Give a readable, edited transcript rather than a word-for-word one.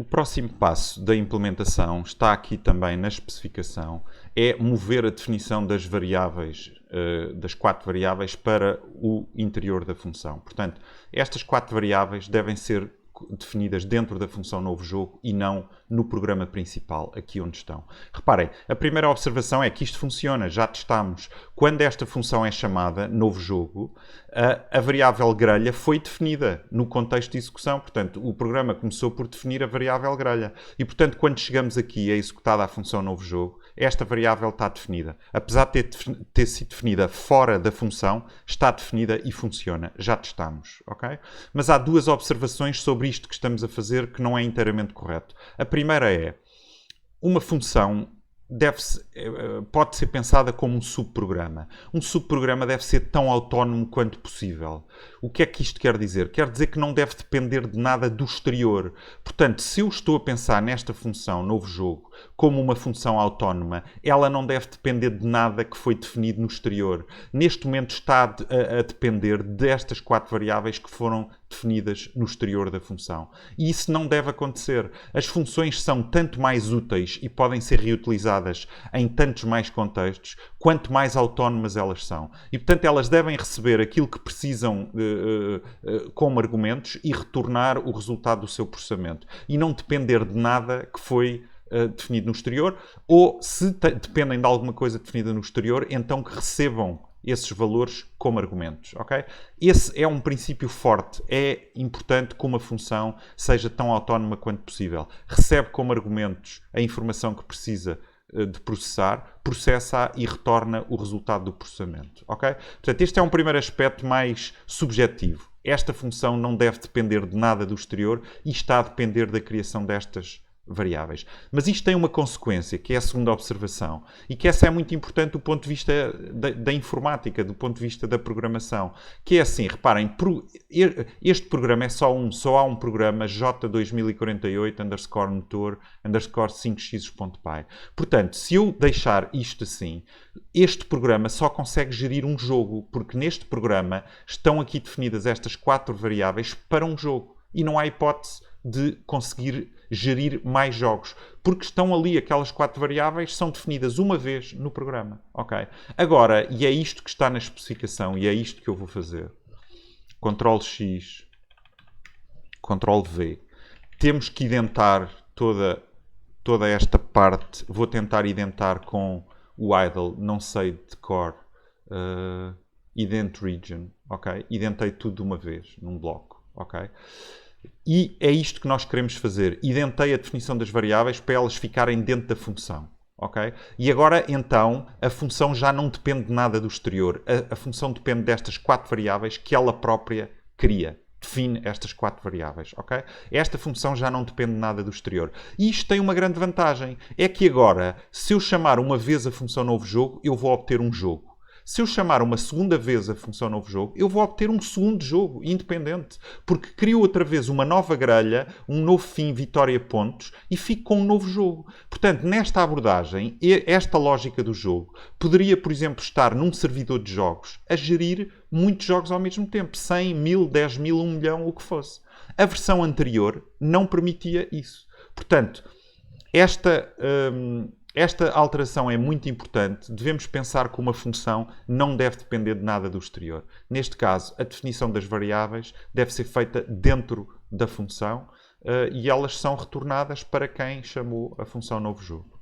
O próximo passo da implementação, está aqui também na especificação, é mover a definição das variáveis, das 4 variáveis para o interior da função. Portanto, estas 4 variáveis devem ser definidas dentro da função novo jogo e não no programa principal, aqui onde estão. Reparem, a primeira observação é que isto funciona, já testámos. Quando esta função é chamada novo jogo, a variável grelha foi definida no contexto de execução. Portanto, o programa começou por definir a variável grelha. E, portanto, quando chegamos aqui a executada a função novo jogo, esta variável está definida. Apesar de ter sido definida fora da função, está definida e funciona. Já testámos, ok? Mas há 2 observações sobre isto que estamos a fazer que não é inteiramente correto. A primeira é, uma função pode ser pensada como um subprograma. Um subprograma deve ser tão autónomo quanto possível. O que é que isto quer dizer? Quer dizer que não deve depender de nada do exterior. Portanto, se eu estou a pensar nesta função, novo jogo, como uma função autónoma, ela não deve depender de nada que foi definido no exterior. Neste momento está a depender destas 4 variáveis que foram definidas no exterior da função. E isso não deve acontecer. As funções são tanto mais úteis e podem ser reutilizadas em tantos mais contextos, quanto mais autónomas elas são. E, portanto, elas devem receber aquilo que precisam como argumentos e retornar o resultado do seu processamento. E não depender de nada que foi definido no exterior, ou se dependem de alguma coisa definida no exterior, então que recebam esses valores como argumentos, ok? Esse é um princípio forte. É importante que uma função seja tão autónoma quanto possível. Recebe como argumentos a informação que precisa de processar, processa e retorna o resultado do processamento, ok? Portanto, este é um primeiro aspecto mais subjetivo. Esta função não deve depender de nada do exterior e está a depender da criação destas variáveis. Mas isto tem uma consequência, que é a segunda observação, e que essa é muito importante do ponto de vista da informática, do ponto de vista da programação, que é assim, reparem, este programa é só há um programa J2048_motor_5x.py. Portanto, se eu deixar isto assim, este programa só consegue gerir um jogo, porque neste programa estão aqui definidas estas 4 variáveis para um jogo, e não há hipótese de conseguir gerir mais jogos, porque estão ali, aquelas 4 variáveis são definidas uma vez no programa, ok? Agora, e é isto que está na especificação, e é isto que eu vou fazer. Ctrl+X, Ctrl+V. Temos que identar toda esta parte. Vou tentar identar com o idle, não sei de cor. Ident region, ok? Identei tudo de uma vez, num bloco, ok? E é isto que nós queremos fazer. Identei a definição das variáveis para elas ficarem dentro da função. Okay? E agora, então, a função já não depende de nada do exterior. A função depende destas 4 variáveis que ela própria cria. Define estas 4 variáveis. Okay? Esta função já não depende de nada do exterior. E isto tem uma grande vantagem. É que agora, se eu chamar uma vez a função novo jogo, eu vou obter um jogo. Se eu chamar uma segunda vez a função novo jogo, eu vou obter um segundo jogo, independente. Porque crio outra vez uma nova grelha, um novo fim, vitória, pontos, e fico com um novo jogo. Portanto, nesta abordagem, esta lógica do jogo poderia, por exemplo, estar num servidor de jogos a gerir muitos jogos ao mesmo tempo. 100, 1000, 10.000, 1 milhão, o que fosse. A versão anterior não permitia isso. Portanto, esta alteração é muito importante. Devemos pensar que uma função não deve depender de nada do exterior. Neste caso, a definição das variáveis deve ser feita dentro da função e elas são retornadas para quem chamou a função novo jogo.